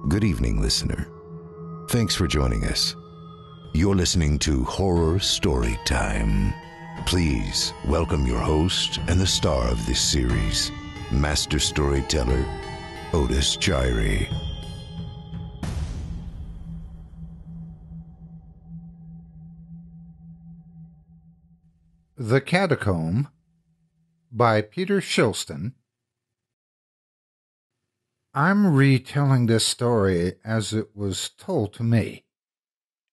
Good evening, listener. Thanks for joining us. You're listening to Horror Story Time. Please welcome your host and the star of this series, master storyteller, Otis Gyrie. The CATACOMB by Peter Shilston. I'm retelling this story as it was told to me.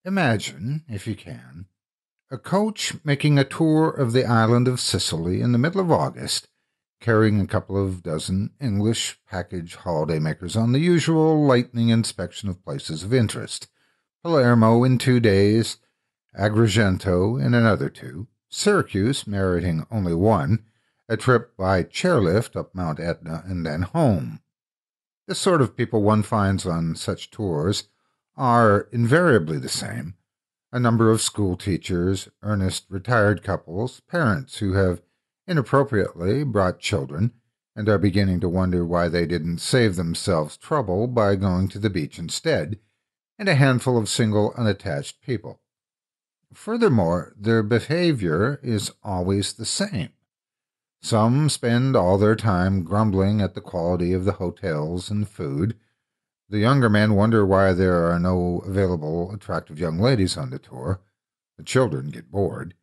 Imagine, if you can, a coach making a tour of the island of Sicily in the middle of August, carrying a couple of dozen English package holidaymakers on the usual lightning inspection of places of interest. Palermo in 2 days, Agrigento in another 2, Syracuse meriting only 1, a trip by chairlift up Mount Etna and then home. The sort of people one finds on such tours are invariably the same: a number of school teachers, earnest retired couples, parents who have inappropriately brought children and are beginning to wonder why they didn't save themselves trouble by going to the beach instead, and a handful of single unattached people. Furthermore, their behavior is always the same. Some spend all their time grumbling at the quality of the hotels and food. The younger men wonder why there are no available attractive young ladies on the tour. The children get bored.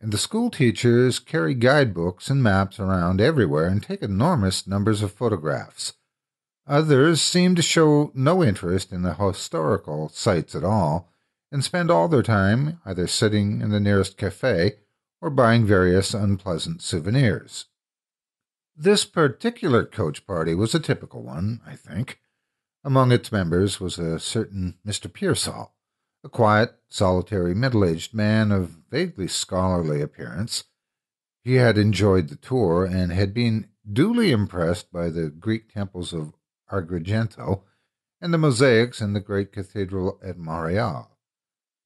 And the school teachers carry guidebooks and maps around everywhere and take enormous numbers of photographs. Others seem to show no interest in the historical sites at all, and spend all their time either sitting in the nearest cafe or buying various unpleasant souvenirs. This particular coach party was a typical one, I think. Among its members was a certain Mr. Pearsall, a quiet, solitary, middle-aged man of vaguely scholarly appearance. He had enjoyed the tour and had been duly impressed by the Greek temples of Agrigento and the mosaics in the great cathedral at Montreal.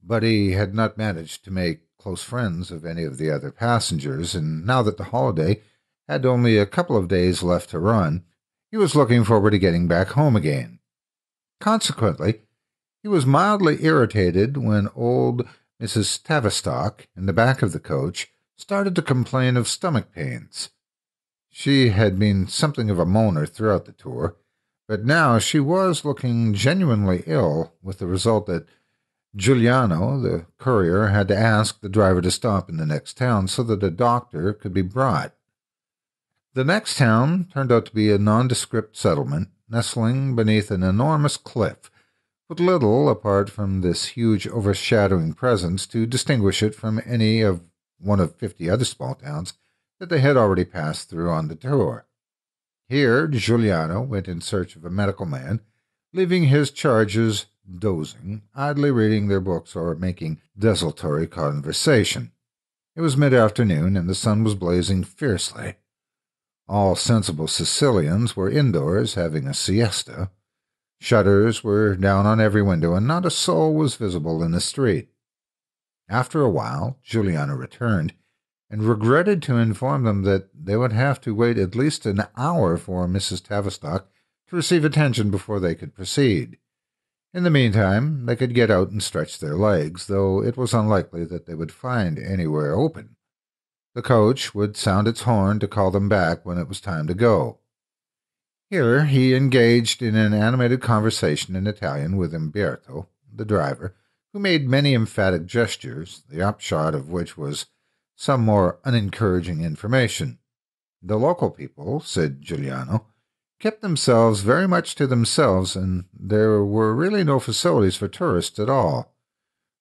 But he had not managed to make close friends of any of the other passengers, and now that the holiday had only a couple of days left to run, he was looking forward to getting back home again. Consequently, he was mildly irritated when old Mrs. Tavistock, in the back of the coach, started to complain of stomach pains. She had been something of a moaner throughout the tour, but now she was looking genuinely ill, with the result that Giuliano, the courier, had to ask the driver to stop in the next town so that a doctor could be brought. The next town turned out to be a nondescript settlement nestling beneath an enormous cliff, with little apart from this huge overshadowing presence to distinguish it from any of one of 50 other small towns that they had already passed through on the tour. Here Giuliano went in search of a medical man, leaving his charges dozing, idly reading their books or making desultory conversation. It was mid-afternoon, and the sun was blazing fiercely. All sensible Sicilians were indoors having a siesta. Shutters were down on every window, and not a soul was visible in the street. After a while, Giuliano returned, and regretted to inform them that they would have to wait at least an hour for Mrs. Tavistock to receive attention before they could proceed. In the meantime, they could get out and stretch their legs, though it was unlikely that they would find anywhere open. The coach would sound its horn to call them back when it was time to go. Here he engaged in an animated conversation in Italian with Umberto, the driver, who made many emphatic gestures, the upshot of which was some more unencouraging information. The local people, said Giuliano, kept themselves very much to themselves, and there were really no facilities for tourists at all.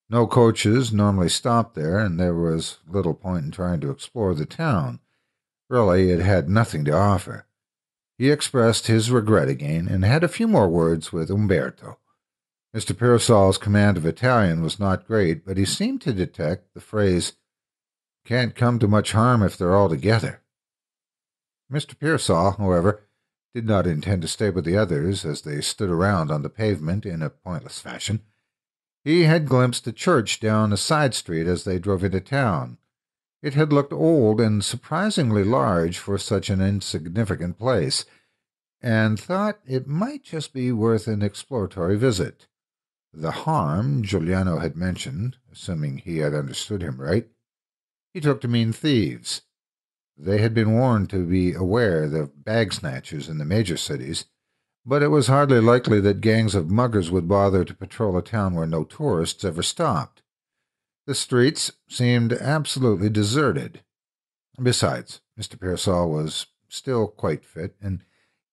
No coaches normally stopped there, and there was little point in trying to explore the town. Really, it had nothing to offer. He expressed his regret again, and had a few more words with Umberto. Mr. Pearsall's command of Italian was not great, but he seemed to detect the phrase, "Can't come to much harm if they're all together." Mr. Pearsall, however, did not intend to stay with the others as they stood around on the pavement in a pointless fashion. He had glimpsed a church down a side street as they drove into town. It had looked old and surprisingly large for such an insignificant place, and thought it might just be worth an exploratory visit. The harm Giuliano had mentioned, assuming he had understood him right, he took to mean thieves. They had been warned to be aware of bag snatchers in the major cities, but it was hardly likely that gangs of muggers would bother to patrol a town where no tourists ever stopped. The streets seemed absolutely deserted. Besides, Mr. Pearsall was still quite fit, and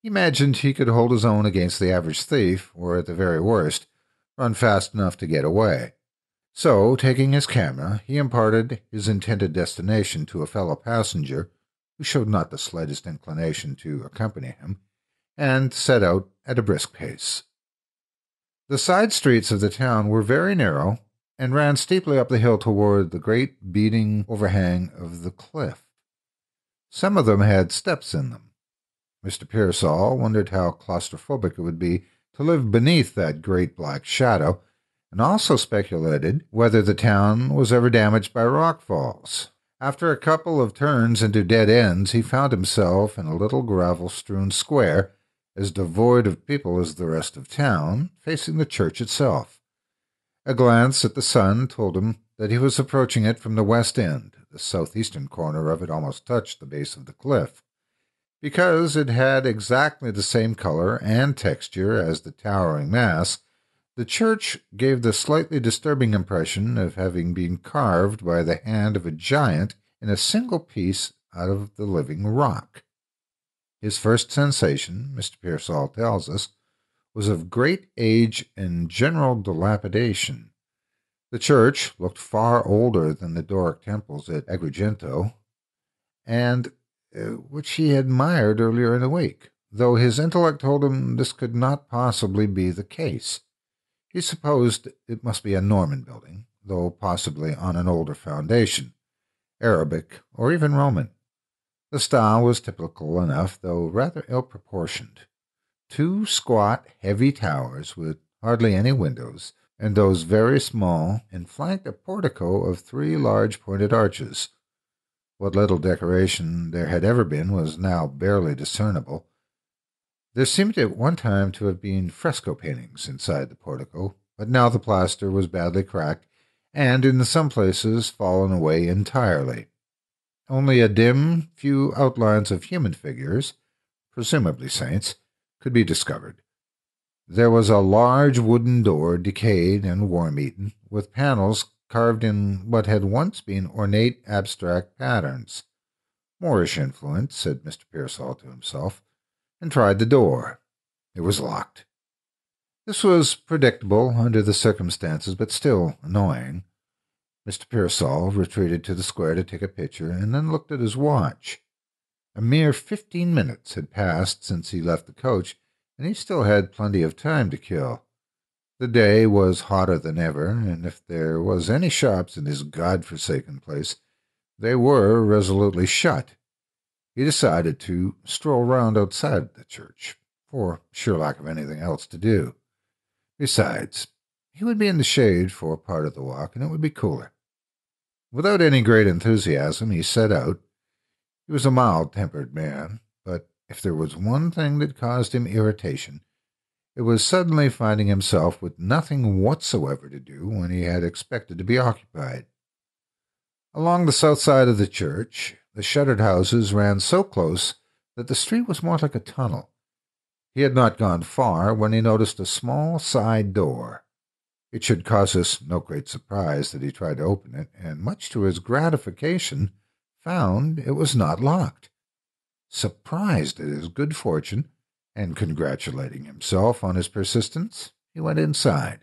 he imagined he could hold his own against the average thief, or at the very worst, run fast enough to get away. So, taking his camera, he imparted his intended destination to a fellow passenger, who showed not the slightest inclination to accompany him, and set out at a brisk pace. The side streets of the town were very narrow, and ran steeply up the hill toward the great beating overhang of the cliff. Some of them had steps in them. Mr. Pearsall wondered how claustrophobic it would be to live beneath that great black shadow, and also speculated whether the town was ever damaged by rock falls. After a couple of turns into dead ends, he found himself in a little gravel-strewn square, as devoid of people as the rest of town, facing the church itself. A glance at the sun told him that he was approaching it from the west end. The southeastern corner of it almost touched the base of the cliff. Because it had exactly the same color and texture as the towering mass, the church gave the slightly disturbing impression of having been carved by the hand of a giant in a single piece out of the living rock. His first sensation, Mr. Pearsall tells us, was of great age and general dilapidation. The church looked far older than the Doric temples at Agrigento, and which he admired earlier in the week, though his intellect told him this could not possibly be the case. He supposed it must be a Norman building, though possibly on an older foundation, Arabic or even Roman. The style was typical enough, though rather ill-proportioned. 2 squat, heavy towers with hardly any windows, and those very small, and flanked a portico of 3 large pointed arches. What little decoration there had ever been was now barely discernible. There seemed at one time to have been fresco paintings inside the portico, but now the plaster was badly cracked, and in some places fallen away entirely. Only a dim few outlines of human figures, presumably saints, could be discovered. There was a large wooden door, decayed and worm-eaten, with panels carved in what had once been ornate abstract patterns. Moorish influence, said Mr. Pearsall to himself, and tried the door. It was locked. This was predictable under the circumstances, but still annoying. Mr. Pearsall retreated to the square to take a picture, and then looked at his watch. A mere 15 minutes had passed since he left the coach, and he still had plenty of time to kill. The day was hotter than ever, and if there was any shops in this God-forsaken place, they were resolutely shut. He decided to stroll round outside the church, for sheer lack of anything else to do. Besides, he would be in the shade for part of the walk, and it would be cooler. Without any great enthusiasm, he set out. He was a mild-tempered man, but if there was one thing that caused him irritation, it was suddenly finding himself with nothing whatsoever to do when he had expected to be occupied. Along the south side of the church, the shuttered houses ran so close that the street was more like a tunnel. He had not gone far when he noticed a small side door. It should cause us no great surprise that he tried to open it, and much to his gratification, found it was not locked. Surprised at his good fortune, and congratulating himself on his persistence, he went inside.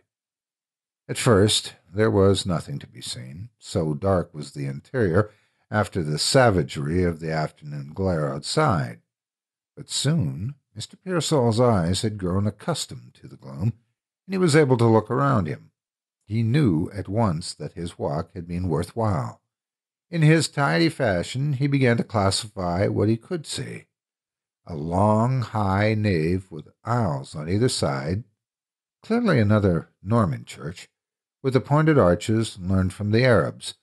At first there was nothing to be seen, so dark was the interior after the savagery of the afternoon glare outside. But soon Mr. Pearsall's eyes had grown accustomed to the gloom, and he was able to look around him. He knew at once that his walk had been worthwhile. In his tidy fashion he began to classify what he could see. A long, high nave with aisles on either side, clearly another Norman church, with the pointed arches learned from the Arabs.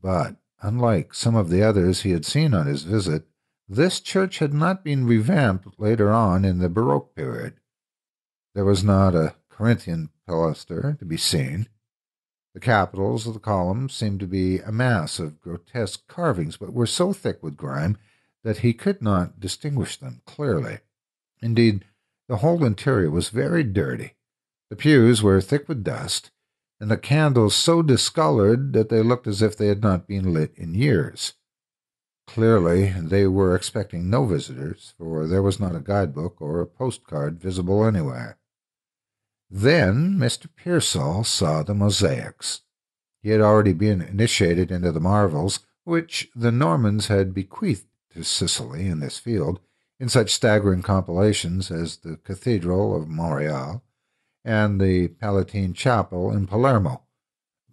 But, unlike some of the others he had seen on his visit, this church had not been revamped later on in the Baroque period. There was not a Corinthian pilaster to be seen. The capitals of the columns seemed to be a mass of grotesque carvings, but were so thick with grime that he could not distinguish them clearly. Indeed, the whole interior was very dirty. The pews were thick with dust, and the candles so discolored that they looked as if they had not been lit in years. Clearly, they were expecting no visitors, for there was not a guidebook or a postcard visible anywhere. Then Mr. Pearsall saw the mosaics. He had already been initiated into the marvels which the Normans had bequeathed to Sicily in this field, in such staggering compilations as the Cathedral of Montreal and the Palatine Chapel in Palermo.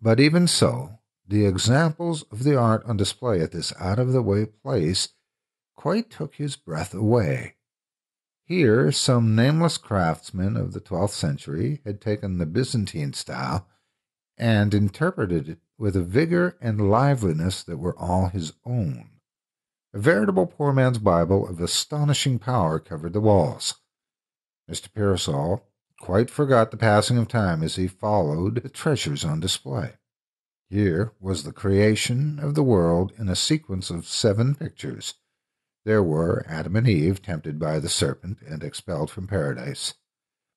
But even so, the examples of the art on display at this out-of-the-way place quite took his breath away. Here some nameless craftsman of the 12th century had taken the Byzantine style and interpreted it with a vigor and liveliness that were all his own. A veritable poor man's Bible of astonishing power covered the walls. Mr. Pearsall quite forgot the passing of time as he followed the treasures on display. Here was the creation of the world in a sequence of 7 pictures. There were Adam and Eve tempted by the serpent and expelled from paradise.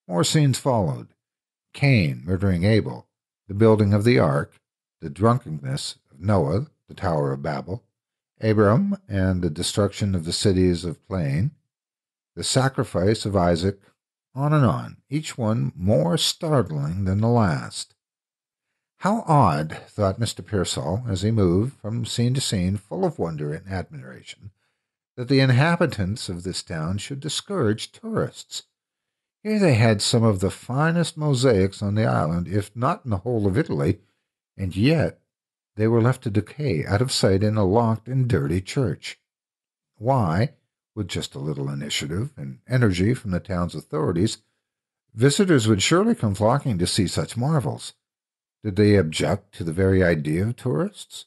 More scenes followed. Cain murdering Abel, the building of the ark, the drunkenness of Noah, the Tower of Babel, Abram and the destruction of the cities of Plain, the sacrifice of Isaac, on, each one more startling than the last. How odd, thought Mr. Pearsall, as he moved from scene to scene, full of wonder and admiration, that the inhabitants of this town should discourage tourists. Here they had some of the finest mosaics on the island, if not in the whole of Italy, and yet they were left to decay out of sight in a locked and dirty church. Why, with just a little initiative and energy from the town's authorities, visitors would surely come flocking to see such marvels. Did they object to the very idea of tourists?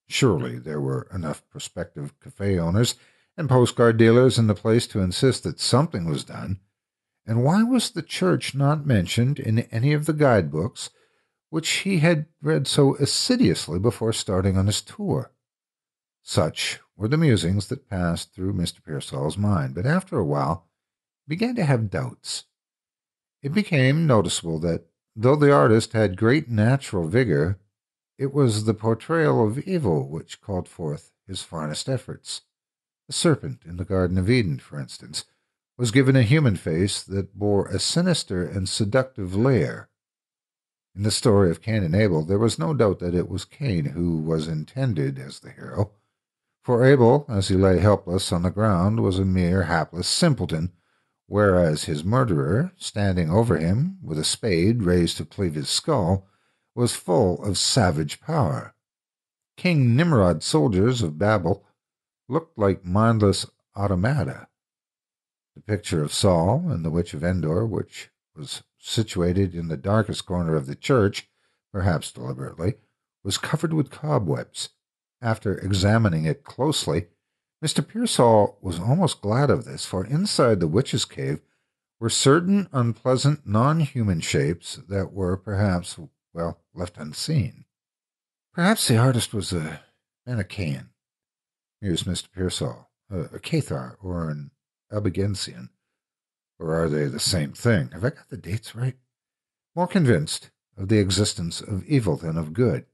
Surely there were enough prospective cafe owners and postcard dealers in the place to insist that something was done. And why was the church not mentioned in any of the guidebooks which he had read so assiduously before starting on his tour? Such were the musings that passed through Mr. Pearsall's mind, but after a while he began to have doubts. It became noticeable that, though the artist had great natural vigor, it was the portrayal of evil which called forth his finest efforts. The serpent in the Garden of Eden, for instance, was given a human face that bore a sinister and seductive leer. In the story of Cain and Abel, there was no doubt that it was Cain who was intended as the hero, for Abel, as he lay helpless on the ground, was a mere hapless simpleton, whereas his murderer, standing over him with a spade raised to cleave his skull, was full of savage power. King Nimrod's soldiers of Babel looked like mindless automata. The picture of Saul and the Witch of Endor, which was situated in the darkest corner of the church, perhaps deliberately, was covered with cobwebs. After examining it closely, Mr. Pearsall was almost glad of this, for inside the witch's cave were certain unpleasant non-human shapes that were perhaps, left unseen. Perhaps the artist was a Manichaean, mused Mr. Pearsall, a Cathar or an Albigensian. Or are they the same thing? Have I got the dates right? More convinced of the existence of evil than of good.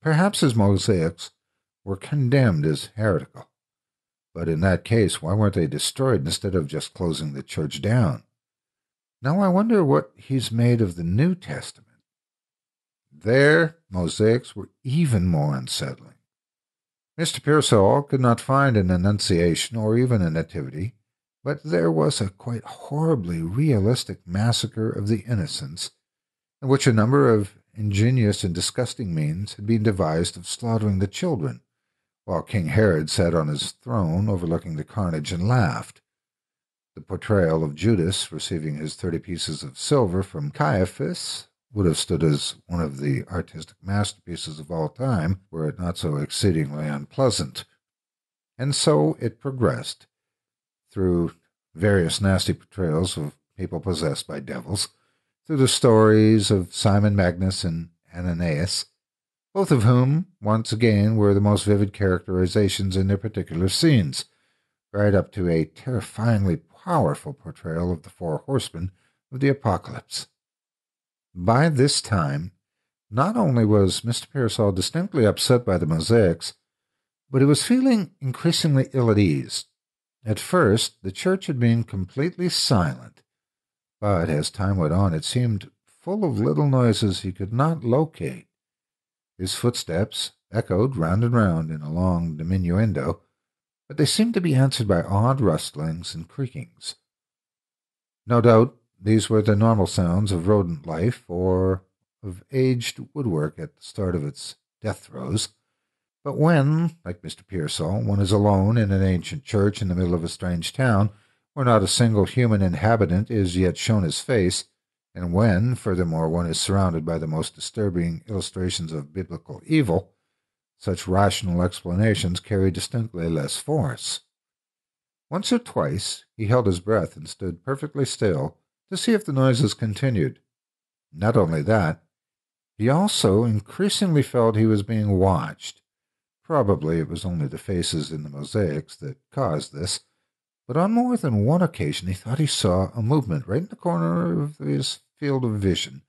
Perhaps his mosaics were condemned as heretical. But in that case, why weren't they destroyed instead of just closing the church down? Now I wonder what he's made of the New Testament. Their mosaics were even more unsettling. Mr. Pearsall could not find an Annunciation or even a Nativity, but there was a quite horribly realistic massacre of the innocents, in which a number of ingenious and disgusting means had been devised of slaughtering the children, while King Herod sat on his throne overlooking the carnage and laughed. The portrayal of Judas receiving his 30 pieces of silver from Caiaphas would have stood as one of the artistic masterpieces of all time, were it not so exceedingly unpleasant. And so it progressed through various nasty portrayals of people possessed by devils, through the stories of Simon Magus and Ananias, both of whom, once again, were the most vivid characterizations in their particular scenes, right up to a terrifyingly powerful portrayal of the four horsemen of the apocalypse. By this time, not only was Mr. Pearsall distinctly upset by the mosaics, but he was feeling increasingly ill at ease. At first, the church had been completely silent, but as time went on, it seemed full of little noises he could not locate. His footsteps echoed round and round in a long diminuendo, but they seemed to be answered by odd rustlings and creakings. No doubt these were the normal sounds of rodent life or of aged woodwork at the start of its death throes. But when, like Mr. Pearsall, one is alone in an ancient church in the middle of a strange town, where not a single human inhabitant is yet shown his face, and when, furthermore, one is surrounded by the most disturbing illustrations of biblical evil, such rational explanations carry distinctly less force. Once or twice he held his breath and stood perfectly still to see if the noises continued. Not only that, he also increasingly felt he was being watched. Probably it was only the faces in the mosaics that caused this, but on more than one occasion he thought he saw a movement right in the corner of his field of vision,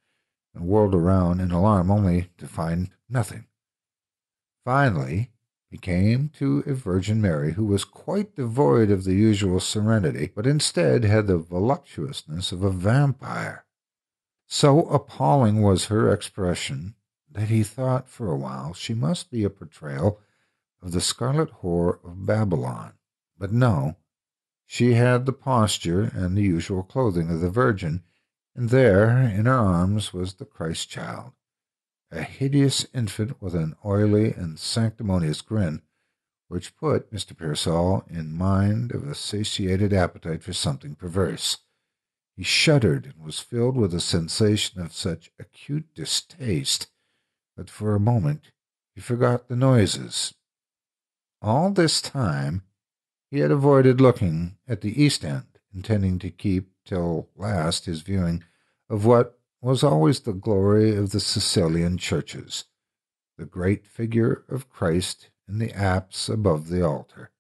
and whirled around in alarm only to find nothing. Finally, he came to a Virgin Mary who was quite devoid of the usual serenity, but instead had the voluptuousness of a vampire. So appalling was her expression that he thought for a while she must be a portrayal of the scarlet whore of Babylon. But no, she had the posture and the usual clothing of the Virgin, and there in her arms was the Christ child, a hideous infant with an oily and sanctimonious grin, which put Mr. Pearsall in mind of a satiated appetite for something perverse. He shuddered and was filled with a sensation of such acute distaste that for a moment he forgot the noises. All this time he had avoided looking at the East End, intending to keep till last his viewing of what was always the glory of the Sicilian churches, the great figure of Christ in the apse above the altar.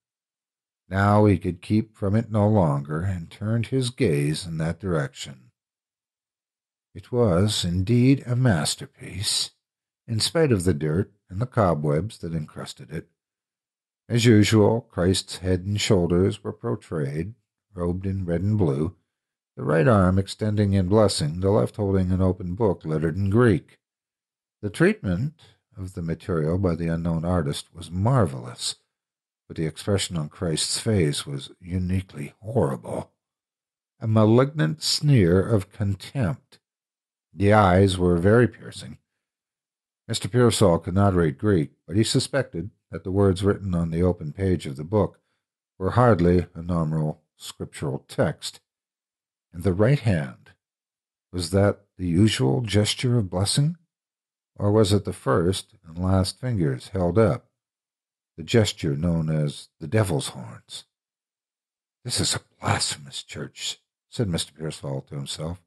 Now he could keep from it no longer, and turned his gaze in that direction. It was indeed a masterpiece, in spite of the dirt and the cobwebs that encrusted it. As usual, Christ's head and shoulders were portrayed, robed in red and blue, the right arm extending in blessing, the left holding an open book lettered in Greek. The treatment of the material by the unknown artist was marvelous, but the expression on Christ's face was uniquely horrible, a malignant sneer of contempt. The eyes were very piercing. Mr. Pearsall could not read Greek, but he suspected that the words written on the open page of the book were hardly a normal scriptural text. And the right hand, was that the usual gesture of blessing, or was it the first and last fingers held up, the gesture known as the devil's horns? "This is a blasphemous church," said Mr. Pearsall to himself.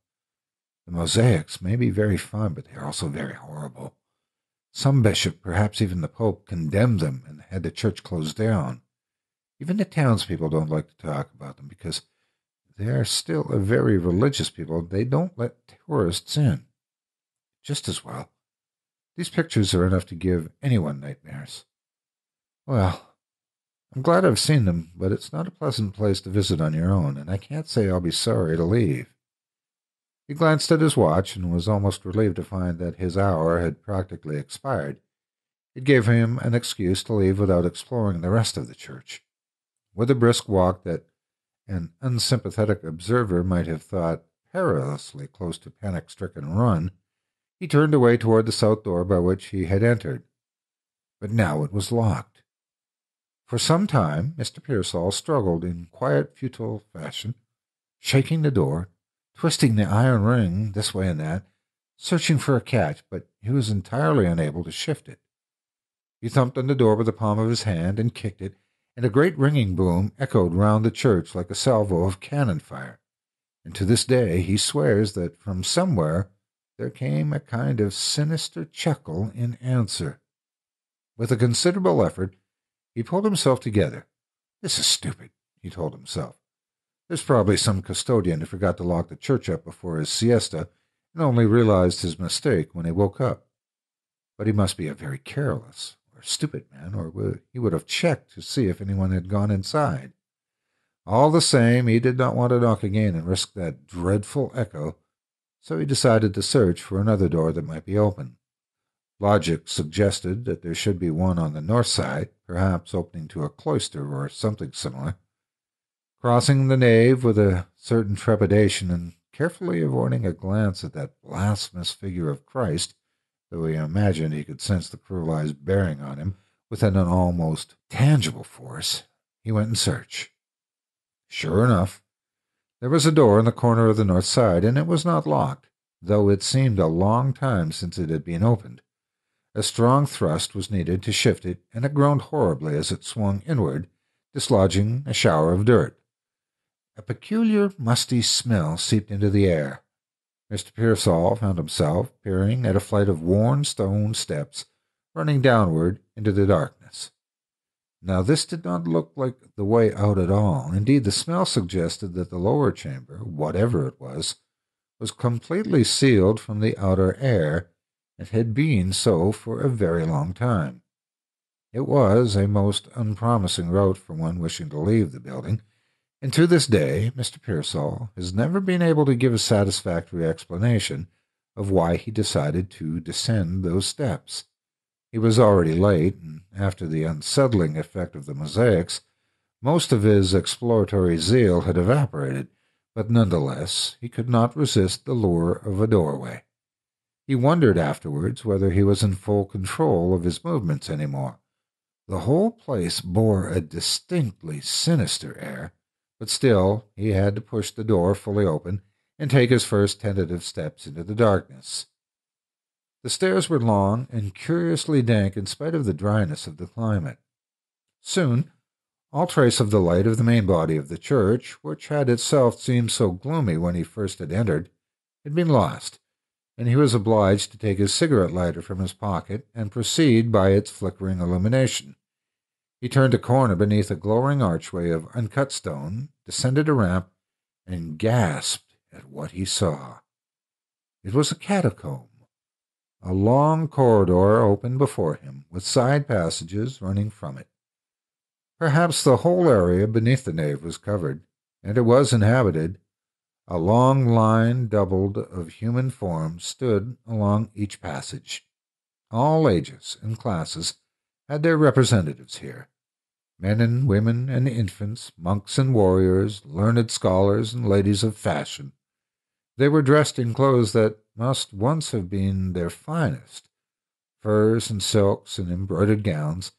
"The mosaics may be very fine, but they are also very horrible. Some bishop, perhaps even the Pope, condemned them and had the church closed down. Even the townspeople don't like to talk about them because they are still a very religious people. They don't let tourists in. Just as well. These pictures are enough to give anyone nightmares. Well, I'm glad I've seen them, but it's not a pleasant place to visit on your own, and I can't say I'll be sorry to leave." He glanced at his watch and was almost relieved to find that his hour had practically expired. It gave him an excuse to leave without exploring the rest of the church. With a brisk walk that an unsympathetic observer might have thought perilously close to panic-stricken run, he turned away toward the south door by which he had entered. But now it was locked. For some time Mr. Pearsall struggled in quiet, futile fashion, shaking the door, twisting the iron ring this way and that, searching for a catch, but he was entirely unable to shift it. He thumped on the door with the palm of his hand and kicked it, and a great ringing boom echoed round the church like a salvo of cannon fire. And to this day he swears that from somewhere there came a kind of sinister chuckle in answer. With a considerable effort, he pulled himself together. "This is stupid," he told himself. "There's probably some custodian who forgot to lock the church up before his siesta and only realized his mistake when he woke up. But he must be a very careless or stupid man, or he would have checked to see if anyone had gone inside." All the same, he did not want to knock again and risk that dreadful echo, so he decided to search for another door that might be open. Logic suggested that there should be one on the north side, perhaps opening to a cloister or something similar. Crossing the nave with a certain trepidation and carefully avoiding a glance at that blasphemous figure of Christ, though he imagined he could sense the cruel eyes bearing on him with an almost tangible force, he went in search. Sure enough, there was a door in the corner of the north side, and it was not locked, though it seemed a long time since it had been opened. A strong thrust was needed to shift it, and it groaned horribly as it swung inward, dislodging a shower of dirt. A peculiar musty smell seeped into the air. Mr. Pearsall found himself peering at a flight of worn stone steps running downward into the darkness. Now this did not look like the way out at all. Indeed, the smell suggested that the lower chamber, whatever it was completely sealed from the outer air, and had been so for a very long time. It was a most unpromising route for one wishing to leave the building, and to this day Mr. Pearsall has never been able to give a satisfactory explanation of why he decided to descend those steps. He was already late, and after the unsettling effect of the mosaics, most of his exploratory zeal had evaporated, but nonetheless he could not resist the lure of a doorway. He wondered afterwards whether he was in full control of his movements any more. The whole place bore a distinctly sinister air, but still he had to push the door fully open and take his first tentative steps into the darkness. The stairs were long and curiously dank in spite of the dryness of the climate. Soon all trace of the light of the main body of the church, which had itself seemed so gloomy when he first had entered, had been lost, and he was obliged to take his cigarette lighter from his pocket and proceed by its flickering illumination. He turned a corner beneath a glowing archway of uncut stone, descended a ramp, and gasped at what he saw. It was a catacomb. A long corridor opened before him, with side passages running from it. Perhaps the whole area beneath the nave was covered, and it was inhabited. A long line doubled of human forms stood along each passage. All ages and classes had their representatives here. Men and women and infants, monks and warriors, learned scholars and ladies of fashion. They were dressed in clothes that must once have been their finest, furs and silks and embroidered gowns,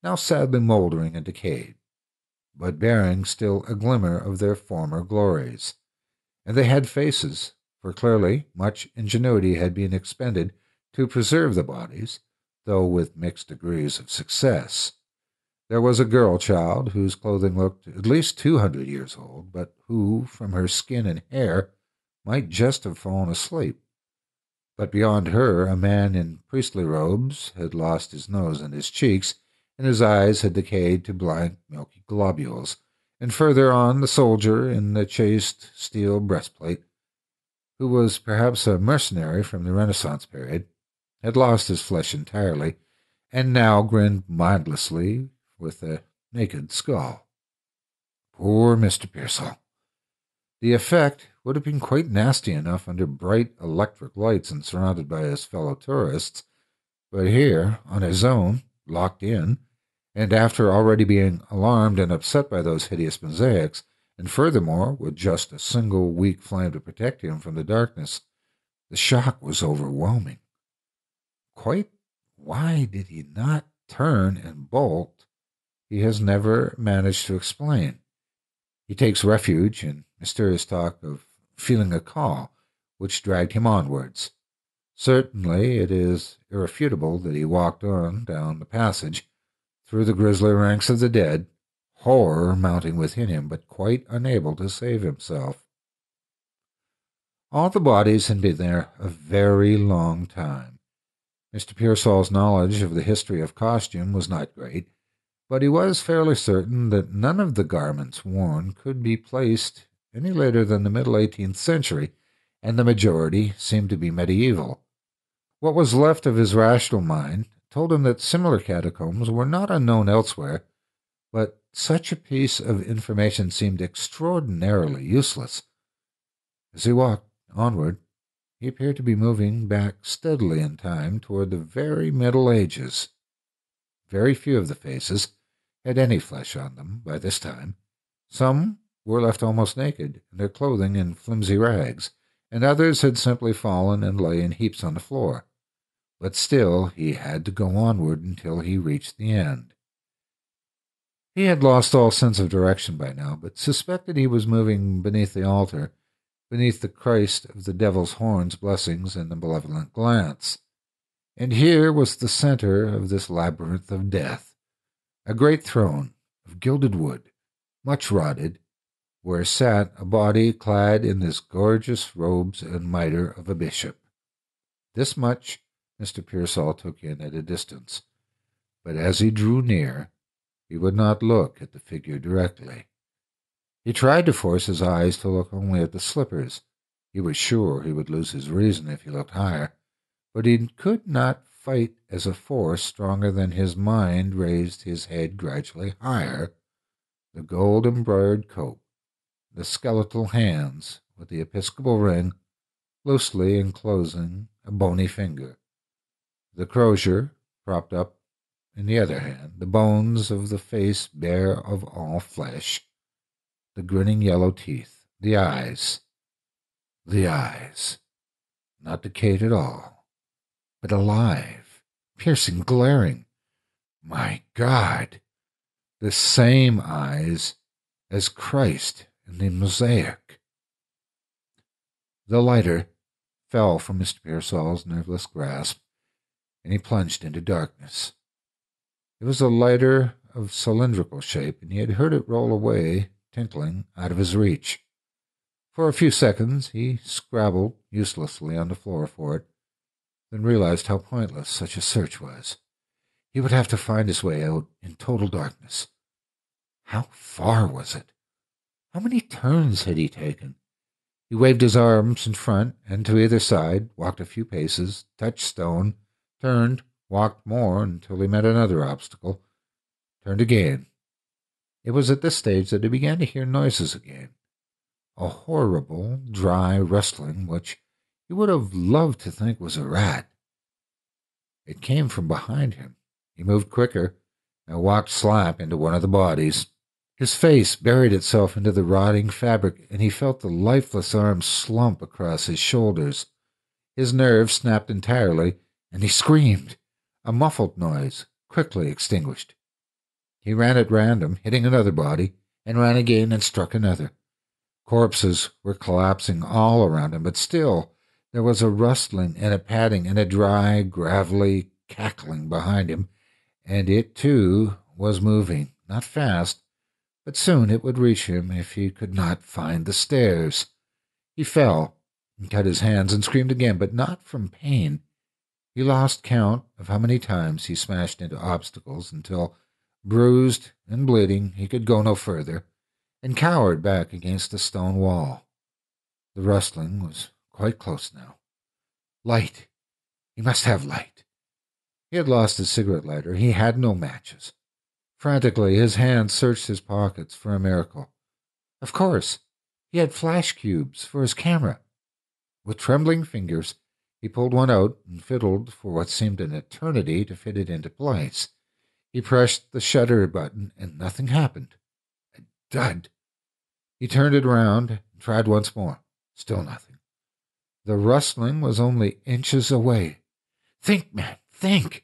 now sadly moldering and decayed, but bearing still a glimmer of their former glories. And they had faces, for clearly much ingenuity had been expended to preserve the bodies, though with mixed degrees of success. There was a girl-child whose clothing looked at least 200 years old, but who, from her skin and hair, might just have fallen asleep. But beyond her, a man in priestly robes had lost his nose and his cheeks, and his eyes had decayed to blank, milky globules. And further on, the soldier in the chased steel breastplate, who was perhaps a mercenary from the Renaissance period, had lost his flesh entirely, and now grinned mindlessly with a naked skull. Poor Mr. Pearsall! The effect would have been quite nasty enough under bright electric lights and surrounded by his fellow tourists, but here, on his own, locked in, and after already being alarmed and upset by those hideous mosaics, and furthermore with just a single weak flame to protect him from the darkness, the shock was overwhelming. Quite why did he not turn and bolt, he has never managed to explain. He takes refuge in mysterious talk of feeling a call, which dragged him onwards. Certainly it is irrefutable that he walked on down the passage, through the grisly ranks of the dead, horror mounting within him, but quite unable to save himself. All the bodies had been there a very long time. Mr. Pearsall's knowledge of the history of costume was not great, but he was fairly certain that none of the garments worn could be placed any later than the middle 18th century, and the majority seemed to be medieval. What was left of his rational mind told him that similar catacombs were not unknown elsewhere, but such a piece of information seemed extraordinarily useless. As he walked onward, he appeared to be moving back steadily in time toward the very Middle Ages. Very few of the faces had any flesh on them by this time. Some were left almost naked, their clothing in flimsy rags, and others had simply fallen and lay in heaps on the floor. But still he had to go onward until he reached the end. He had lost all sense of direction by now, but suspected he was moving beneath the altar, beneath the Christ of the devil's horns, blessings, and the malevolent glance. And here was the center of this labyrinth of death, a great throne of gilded wood, much rotted, where sat a body clad in this gorgeous robes and mitre of a bishop. This much Mr. Pearsall took in at a distance, but as he drew near, he would not look at the figure directly. He tried to force his eyes to look only at the slippers. He was sure he would lose his reason if he looked higher, but he could not fight as a force stronger than his mind raised his head gradually higher. The gold-embroidered coat, the skeletal hands with the episcopal ring loosely enclosing a bony finger, the crozier propped up in the other hand, the bones of the face bare of all flesh, the grinning yellow teeth, the eyes, not decayed at all, but alive, piercing, glaring. My God, the same eyes as Christ in the mosaic. The lighter fell from Mr. Pearsall's nerveless grasp, and he plunged into darkness. It was a lighter of cylindrical shape, and he had heard it roll away, tinkling, out of his reach. For a few seconds he scrabbled uselessly on the floor for it, then realized how pointless such a search was. He would have to find his way out in total darkness. How far was it? How many turns had he taken? He waved his arms in front and to either side, walked a few paces, touched stone, turned, walked more until he met another obstacle, turned again. It was at this stage that he began to hear noises again, a horrible, dry rustling which he would have loved to think was a rat. It came from behind him. He moved quicker and walked slap into one of the bodies. His face buried itself into the rotting fabric, and he felt the lifeless arms slump across his shoulders. His nerves snapped entirely, and he screamed. A muffled noise, quickly extinguished. He ran at random, hitting another body, and ran again and struck another. Corpses were collapsing all around him, but still there was a rustling and a padding and a dry, gravelly cackling behind him, and it, too, was moving, not fast, but soon it would reach him if he could not find the stairs. He fell and cut his hands and screamed again, but not from pain. He lost count of how many times he smashed into obstacles until, bruised and bleeding, he could go no further, and cowered back against the stone wall. The rustling was quite close now. Light. He must have light. He had lost his cigarette lighter. He had no matches. Frantically, his hand searched his pockets for a miracle. Of course, he had flash cubes for his camera. With trembling fingers, he pulled one out and fiddled for what seemed an eternity to fit it into place. He pressed the shutter button, and nothing happened. A dud. He turned it around and tried once more. Still nothing. The rustling was only inches away. Think, man, think!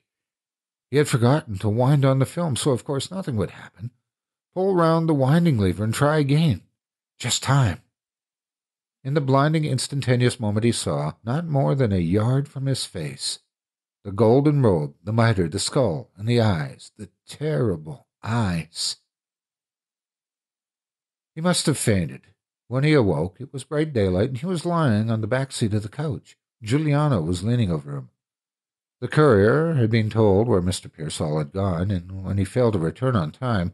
He had forgotten to wind on the film, so of course nothing would happen. Pull round the winding lever and try again. Just time. In the blinding, instantaneous moment he saw, not more than a yard from his face, the golden robe, the mitre, the skull, and the eyes, the terrible eyes. He must have fainted. When he awoke, it was bright daylight, and he was lying on the back seat of the coach. Giuliano was leaning over him. The courier had been told where Mr. Pearsall had gone, and when he failed to return on time,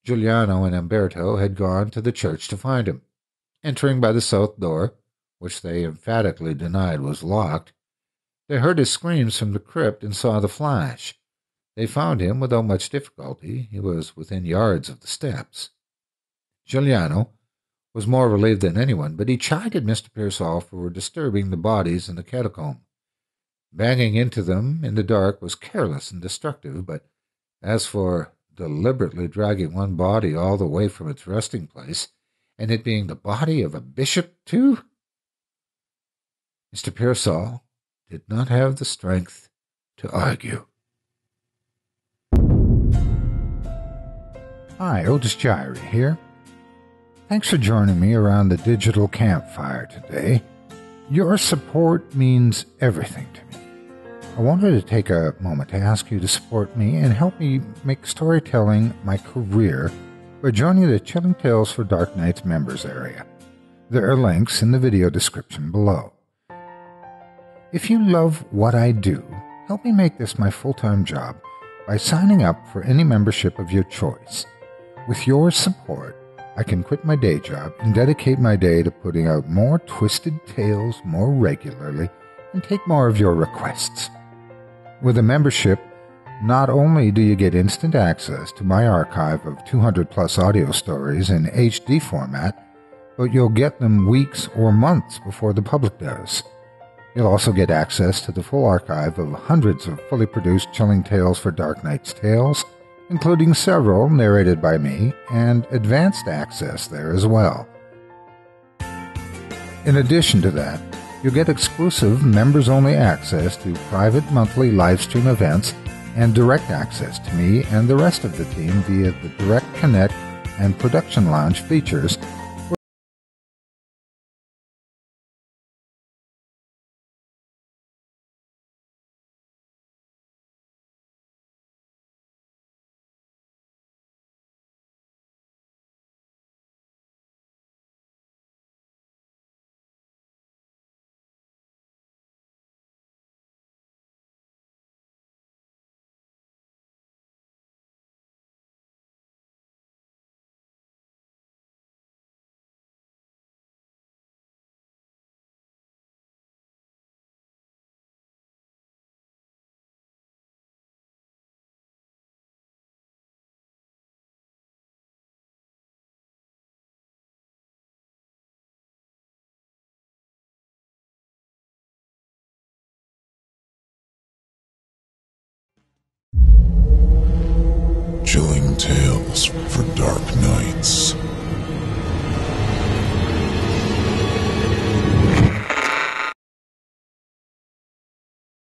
Giuliano and Umberto had gone to the church to find him. Entering by the south door, which they emphatically denied was locked, they heard his screams from the crypt and saw the flash. They found him without much difficulty. He was within yards of the steps. Giuliano was more relieved than anyone, but he chided Mr. Pearsall for disturbing the bodies in the catacomb. Banging into them in the dark was careless and destructive, but as for deliberately dragging one body all the way from its resting place, and it being the body of a bishop, too, Mr. Pearsall did not have the strength to argue. Hi, Otis Gyrie here. Thanks for joining me around the digital campfire today. Your support means everything to me. I wanted to take a moment to ask you to support me and help me make storytelling my career by joining the Chilling Tales for Dark Nights members area. There are links in the video description below. If you love what I do, help me make this my full-time job by signing up for any membership of your choice. With your support, I can quit my day job and dedicate my day to putting out more twisted tales more regularly and take more of your requests. With a membership, not only do you get instant access to my archive of 200-plus audio stories in HD format, but you'll get them weeks or months before the public does. You'll also get access to the full archive of hundreds of fully produced Chilling Tales for Dark Nights tales, including several narrated by me, and advanced access there as well. In addition to that, you'll get exclusive members-only access to private monthly livestream events and direct access to me and the rest of the team via the Direct Connect and Production Lounge features. Chilling Tales for Dark Nights.